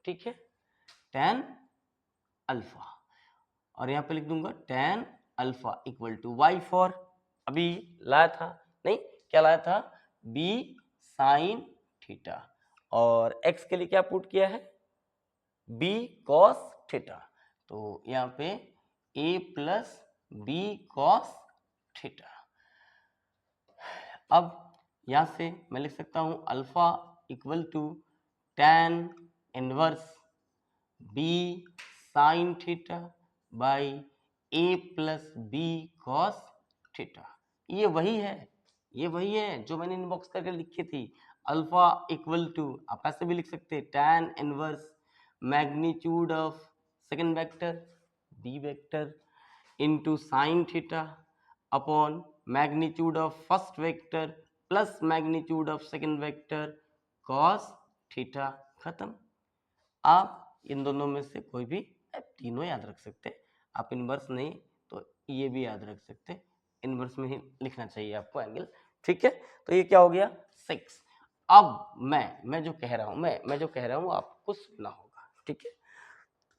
ठीक है, tan अल्फा, और यहाँ पे लिख दूंगा tan alpha equal to y for, अभी लाया था नहीं, क्या लाया था b साइन थीटा, और x के लिए क्या पुट किया है b cos थीटा, तो यहाँ पे a plus b cos theta. अब यहां से मैं लिख सकता हूं alpha equal to tan inverse b sine theta by a plus b cos theta. ये वही है जो मैंने इनबॉक्स करके लिखी थी, अल्फा इक्वल टू, आप ऐसे भी लिख सकते हैं tan inverse magnitude of second vector b vector into sine theta upon magnitude of first vector plus magnitude of second vector cos theta, खत्म। आप इन दोनों में से कोई भी तीनों याद रख सकते हैं, आप इनवर्स नहीं तो ये भी याद रख सकते हैं, इनवर्स में ही लिखना चाहिए आपको एंगल, ठीक है। तो ये क्या हो गया 6। अब मैं जो कह रहा हूँ आपको सुनना होगा, ठीक है।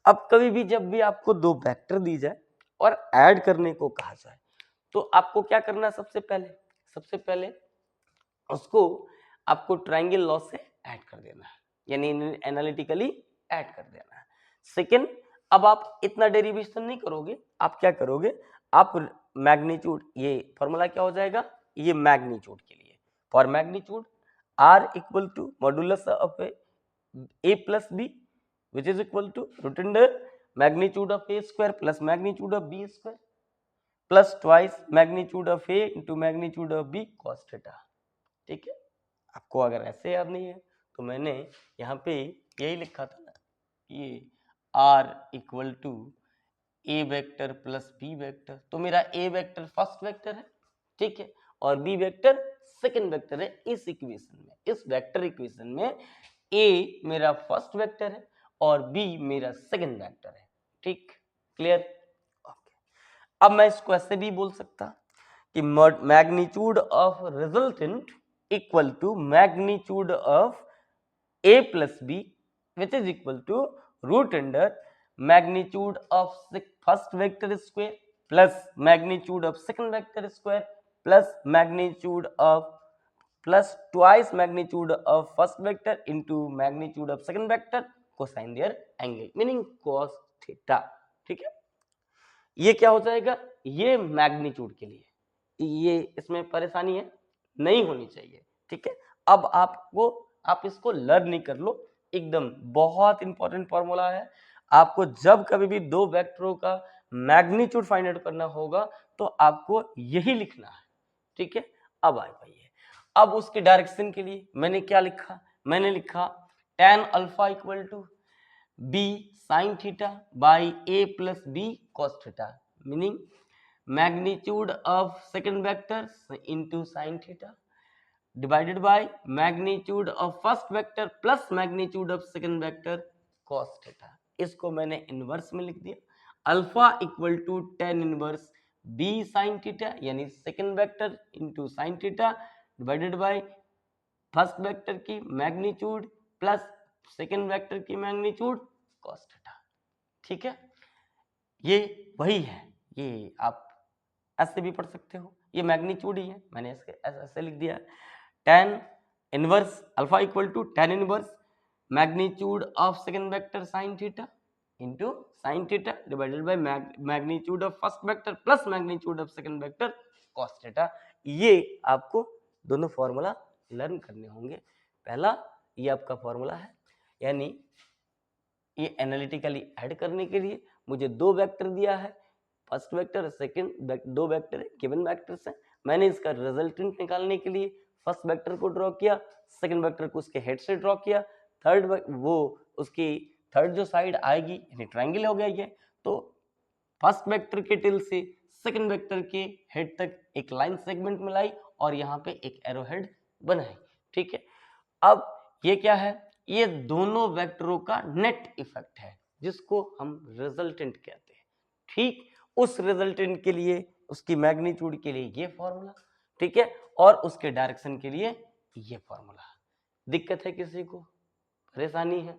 अब कभी भी जब भी आपको दो वेक्टर दी जाए और ऐड करने को कहा जाए तो आपको क्या करना है, सबसे पहले उसको आपको ट्रायंगल लॉ से ऐड कर देना है, यानी एनालिटिकली ऐड कर देना है। सेकंड, अब आप इतना डेरिवेशन नहीं करोगे, आप क्या करोगे, आप मैग्नीट्यूड, ये फॉर्मूला क्या हो जाएगा, ये मैग्नीट्यूड के लिए, for magnitude R equal to modulus of a plus b which is equal to root under magnitude of a square plus magnitude of b square plus twice magnitude of a into magnitude of b cos theta, ठीक है। आपको अगर ऐसे याद नहीं है तो मैंने यहाँ पे यही लिखा था ना, ये r equal to A vector plus B vector, तो मेरा ए वेक्टर फर्स्ट वेक्टर है, ठीक है, और बी वेक्टर सेकंड वेक्टर है। इस इक्वेशन में, इस वेक्टर इक्वेशन में ए मेरा फर्स्ट वेक्टर है और बी मेरा सेकंड वेक्टर है, ठीक, क्लियर, ओके। अब मैं इसको ऐसे भी बोल सकता कि magnitude of resultant equal to magnitude of a plus b which is equal to root under magnitude of first vector square plus magnitude of second vector square plus magnitude of plus twice magnitude of first vector into magnitude of second vector cosine their angle meaning cos theta. ठीक है, ये क्या हो जाएगा, ये magnitude के लिए, ये इसमें परेशानी है, नहीं होनी चाहिए। ठीक है, अब आप इसको लर्न नहीं कर लो, एकदम बहुत इंपॉर्टेंट फॉर्मूला है। आपको जब कभी भी दो वेक्टरों का मैग्नीट्यूड फाइंड आउट करना होगा तो आपको यही लिखना है। ठीक है, अब आए भाई, अब उसके डायरेक्शन के लिए मैंने क्या लिखा, मैंने लिखा tan alpha equal to b sin theta by a plus b cos theta, meaning magnitude of second vector into sin theta divided by magnitude of first vector plus magnitude of second vector cos theta। इसको मैंने inverse में लिख दिया, alpha equal to tan inverse b sin theta यानी second vector into sin theta divided by first vector की magnitude plus second vector की magnitude cos theta. ठीक है, ये वही है, ये आप ऐसे भी पढ़ सकते हो, ये मैग्नीट्यूड ही है, मैंने ऐसे लिख दिया tan inverse alpha equal to tan inverse magnitude of second vector sin theta into sin theta divided by magnitude of first vector plus magnitude of second vector cos theta. ये आपको दोनों फॉर्मूला लर्न करने होंगे। पहला ये आपका formula है, यानी ये एनालिटिकली ऐड करने के लिए मुझे दो वेक्टर दिया है, फर्स्ट वेक्टर सेकंड, दो वेक्टर है गिवन वेक्टर्स है, मैंने इसका रिजल्टेंट निकालने के लिए फर्स्ट वेक्टर को ड्रॉ किया, सेकंड वेक्टर को उसके हेड से ड्रॉ किया, थर्ड वो उसकी थर्ड जो साइड आएगी यानी ट्रायंगल हो गया ये, तो फर्स्ट वेक्टर के टिल से सेकंड वेक्टर के हेड तक एक लाइन सेगमेंट मिलाई और यहाँ पे एक एरो हेड बनाई। ठीक है, अब ये क्या है, ये दोनों वेक्टरों का नेट इफेक्ट है जिसको हम रिजल्टेंट कहते हैं। ठीक, उस रिजल्टेंट के लिए, उसकी मैग्नीट्यूड के लिए ये फॉर्मूला, ठीक है, और उसके डायरेक्शन के लिए ये फॉर्मूला। दिक्कत है किसी को, परेशानी है,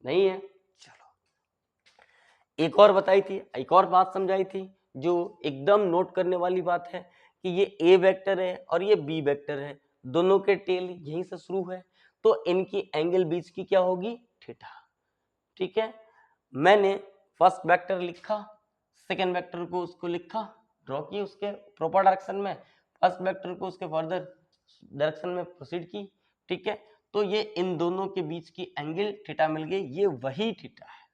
नहीं है? चलो, एक और बताई थी, एक और बात समझाई थी जो एकदम नोट करने वाली बात है कि ये ए वेक्टर है और ये बी वेक्टर है, दोनों के टेल यहीं से शुरू है, तो इनकी एंगल बीच की क्या होगी, थीटा। ठीक है, मैंने फर्स्ट वेक्टर लिखा, सेकंड वेक्टर को उसको लिखा, ड्रॉ की उसके प्रॉपर डायरेक्शन में, फर्स्ट वेक्टर को उसके फर्दर डायरेक्शन में प्रोसीड की। ठीक है, तो ये इन दोनों के बीच की एंगल थीटा मिल गई, ये वही थीटा है।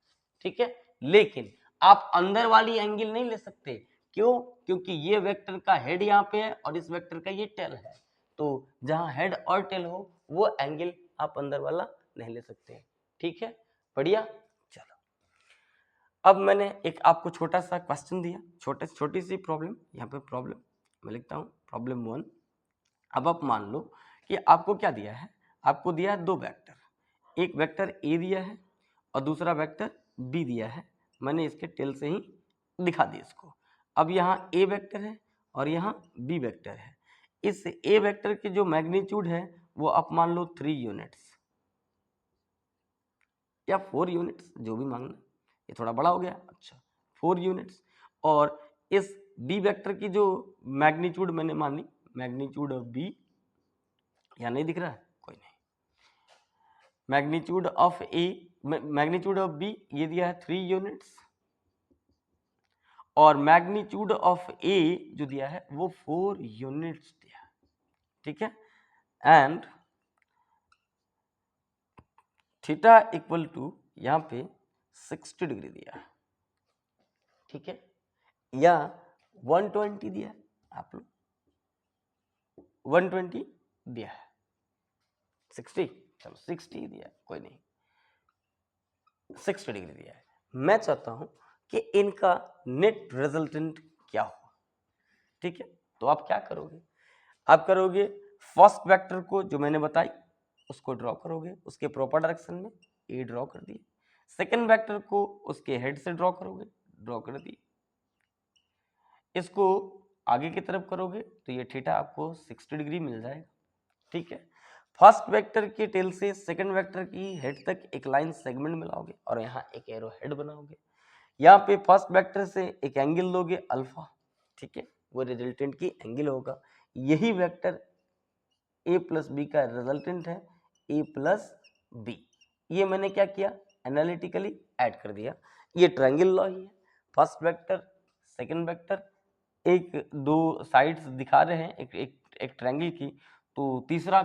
ठीक है, लेकिन आप अंदर वाली एंगल नहीं ले सकते, क्यों? क्योंकि ये वेक्टर का हेड यहाँ पे है और इस वेक्टर का ये टेल है, तो जहां हेड और टेल हो वो एंगल आप अंदर वाला नहीं ले सकते। ठीक है, बढ़िया। चलो, अब मैंने एक आपको छोटा सा क्वेश्चन दिया, छोटी सी प्रॉब्लम, यहाँ पे प्रॉब्लम मैं लिखता हूँ, प्रॉब्लम 1। अब आप मान लो कि आपको क्या दिया है, आपको दिया है दो वेक्टर, एक वेक्टर ए दिया है और दूसरा वेक्टर बी दिया है, मैंने इसके टेल से ही दिखा दी इसको। अब यहाँ ए वेक्टर है और यहाँ बी वेक्टर है, इस ए वेक्टर की जो मैग्नीट्यूड है वो आप मान लो 3 यूनिट्स या 4 यूनिट्स, जो भी मांगना, ये थोड़ा बड़ा हो गया, अच्छा 4 यूनिट्स, और इस बी वेक्टर की जो मैग्नीट्यूड मैंने मान ली, मैग्नीट्यूड ऑफ बी, यहाँ नहीं दिख रहा है, कोई नहीं, magnitude of A, magnitude of B ये दिया है 3 यूनिट्स, और मैग्नीट्यूड ऑफ ए जो दिया है वो 4 यूनिट्स दिया है। ठीक है, एंड थीटा इक्वल टू यहाँ पे 60 डिग्री दिया है। ठीक है, या 120 दिया है, आप लोग 120 दिया है, 60, चलो 60 दिया है, कोई नहीं, 60 डिग्री दिया है। मैं चाहता हूं कि इनका नेट रिजल्टेंट क्या हो। ठीक है, तो आप क्या करोगे, आप करोगे फर्स्ट वेक्टर को जो मैंने बताई उसको ड्रॉ करोगे, उसके प्रॉपर डायरेक्शन में ए ड्रॉ कर दिए, सेकंड वेक्टर को उसके हेड से ड्रॉ करोगे, ड्रॉ कर दिए, इसको आगे की तरफ करोगे तो ये थीटा आपको 60 डिग्री मिल जाएगा। ठीक है, फर्स्ट वेक्टर के टेल से सेकंड वेक्टर की हेड तक एक लाइन सेगमेंट मिलाओगे और यहाँ एक एरो हेड बनाओगे, यहाँ पे फर्स्ट वेक्टर से एक एंगल लोगे अल्फा, ठीक है, वो रिजल्टेंट की एंगल होगा, यही वेक्टर ए प्लस बी का रिजल्टेंट है, ए प्लस बी। ये मैंने क्या किया, एनालिटिकली ऐड कर दिया। ये ट्रायंगल लॉ ही है, फर्स्ट वेक्टर सेकंड वेक्टर, एक दो साइड्स दिखा रहे हैं एक ट्रायंगल की, तो तीसरा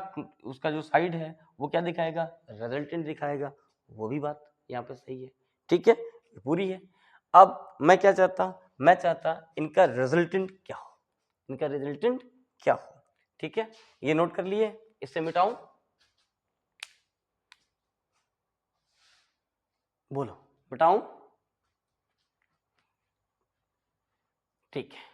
उसका जो साइड है वो क्या दिखाएगा, रिजल्टेंट दिखाएगा। वो भी बात यहाँ पे सही है, ठीक है, ये पूरी है। अब मैं क्या चाहता, मैं चाहता इनका रिजल्टेंट क्या हो, इनका रिजल्टेंट क्या हो, ठीक है, ये नोट कर लिए, इससे मिटाऊं, बोलो मिटाऊं, ठीक है।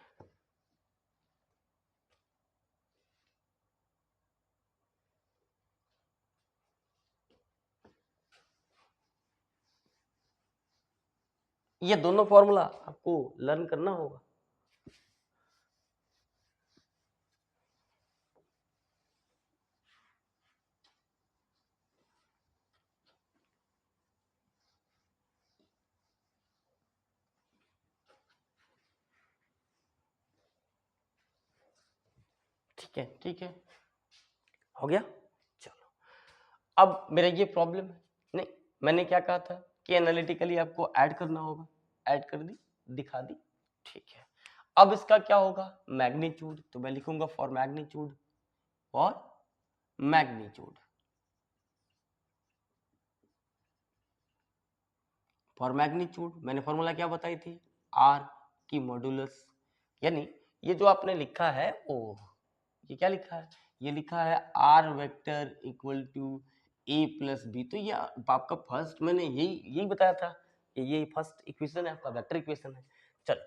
ये दोनों फॉर्मूला आपको लर्न करना होगा। ठीक है, ठीक है, हो गया। चलो, अब मेरा ये प्रॉब्लम है, नहीं मैंने क्या कहा था कि एनालिटिकली आपको ऐड करना होगा, ऐड कर दी, दिखा दी, ठीक है। अब इसका क्या होगा, मैग्नीट्यूड, तो मैं लिखूंगा for magnitude, for magnitude, for magnitude मैंने फॉर्मूला क्या बताई थी, आर की मॉड्यूलस, यानी ये जो आपने लिखा है वो, ये क्या लिखा है, ये लिखा है R vector equal to A plus B, तो ये आपका फर्स्ट, मैंने यही बताया था कि ये फर्स्ट इक्वेशन है आपका, वेक्टर इक्वेशन है। चलो,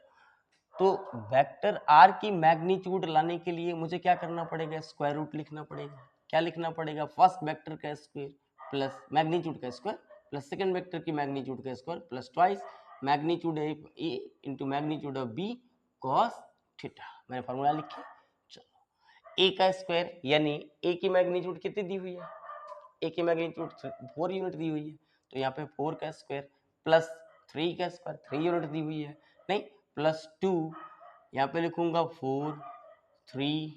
तो वेक्टर आर की मैग्नीट्यूड लाने के लिए मुझे क्या करना पड़ेगा, स्क्वायर रूट लिखना पड़ेगा। क्या लिखना पड़ेगा, फर्स्ट वेक्टर का स्क्वायर प्लस मैग्नीट्यूड का स्क्वायर प्लस सेकंड वेक्टर की मैग्नीट्यूड का square plus twice magnitude of A into magnitude of B cos theta. मैंने फॉर्मूला लिखा। चलो, ए का स्क्वायर यानी ए की मैग्नीट्यूड कितनी दी हुई है, ए की मैग्नीट्यूड 4 यूनिट दी हुई है, तो यहाँ पे 4 का स्क्वायर प्लस 3 का स्क्वायर 3 यूनिट दी हुई है, नहीं प्लस 2, यहाँ पे लिखूंगा 4 3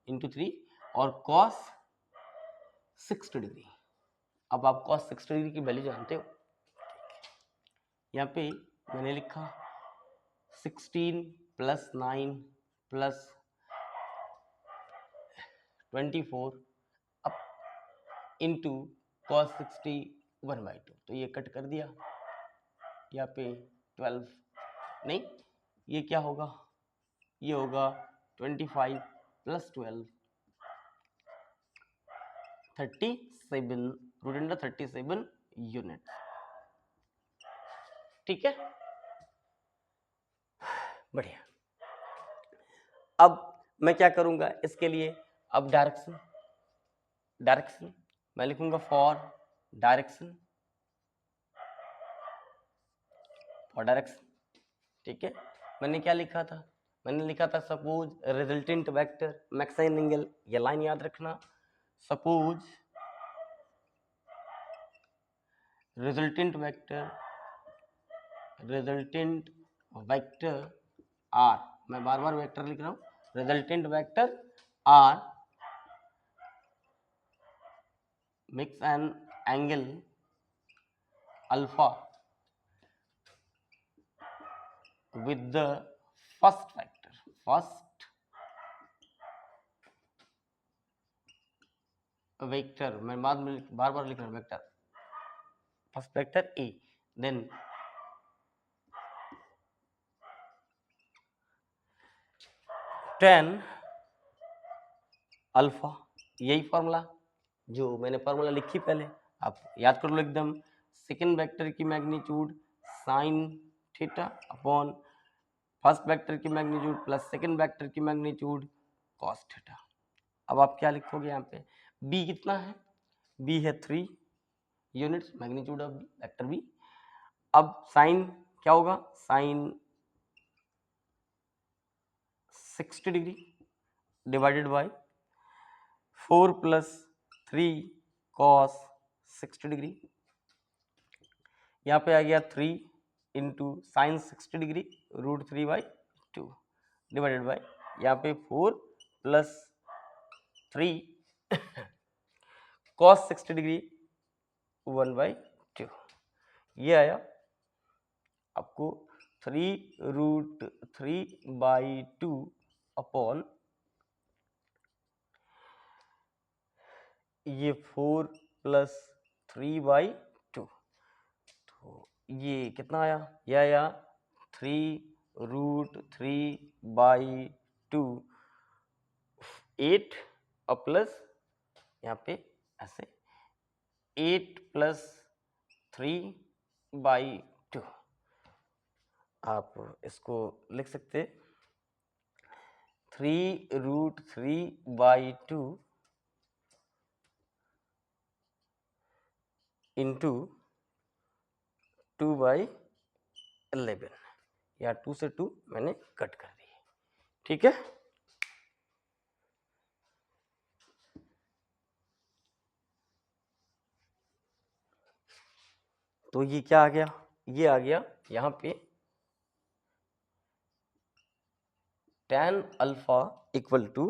इंटू 3 और कॉस 60 डिग्री। अब आप कॉस 60 डिग्री की वैल्यू जानते हो, यहाँ पे मैंने लिखा 16 प्लस 9 प्लस 24 अब इंटू कॉस 60 1/2, तो ये कट कर दिया, यहाँ पे 12, नहीं ये क्या होगा, ये होगा 25 प्लस 12 37, रूट अंडर 37 यूनिट, ठीक है, बढ़िया। अब मैं क्या करूंगा इसके लिए, अब डायरेक्शन, डायरेक्शन मैं लिखूंगा फॉर डायरेक्शन, फॉर डायरेक्शन, ठीक है। मैंने क्या लिखा था, मैंने लिखा था suppose resultant vector maximum angle, ये लाइन याद रखना, suppose resultant vector, resultant vector R, मैं बार बार वेक्टर लिख रहा हूं, resultant vector R makes an angle alpha with the first vector, first vector, मैं बाद में बार बार लिख रहा हूँ vector, first vector A, then tan alpha, यही फॉर्मूला जो मैंने फॉर्मूला लिखी पहले, आप याद कर लो एकदम, सेकेंड वेक्टर की magnitude sign theta upon first vector की मैग्नीट्यूड प्लस सेकेंड वेक्टर की मैग्नीट्यूड कॉस थीटा। अब आप क्या लिखोगे यहाँ पे, b कितना है, b है 3 units magnitude of b vector b। अब साइन क्या होगा, sine 60 degree divided by 4 plus 3 cos 60 degree, यहाँ पे आ गया 3 into sine 60 degree root 3/2 divided by यहाँ पे 4 प्लस 3 कॉस 60 डिग्री 1/2, ये आया आपको 3√3/2 अपॉन ये 4+3/2। तो ये कितना आया, ये आया 3√3/2 8 और प्लस यहाँ पे ऐसे 8+3/2। आप इसको लिख सकते 3√3/2 इंटू 2/11, या 2 से 2 मैंने कट कर दिए, ठीक है। तो ये क्या आ गया, ये आ गया यहाँ पे tan अल्फा इक्वल टू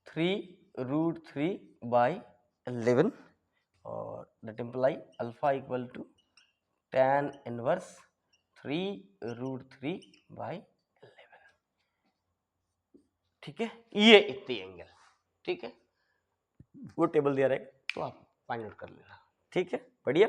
3√3/11 और that imply alpha equal to tan inverse 3√3/11, ठीक है। ये इतने एंगल, ठीक है, वो टेबल दिया रहेगा तो आप फाइंड आउट कर लेना, ठीक है, बढ़िया।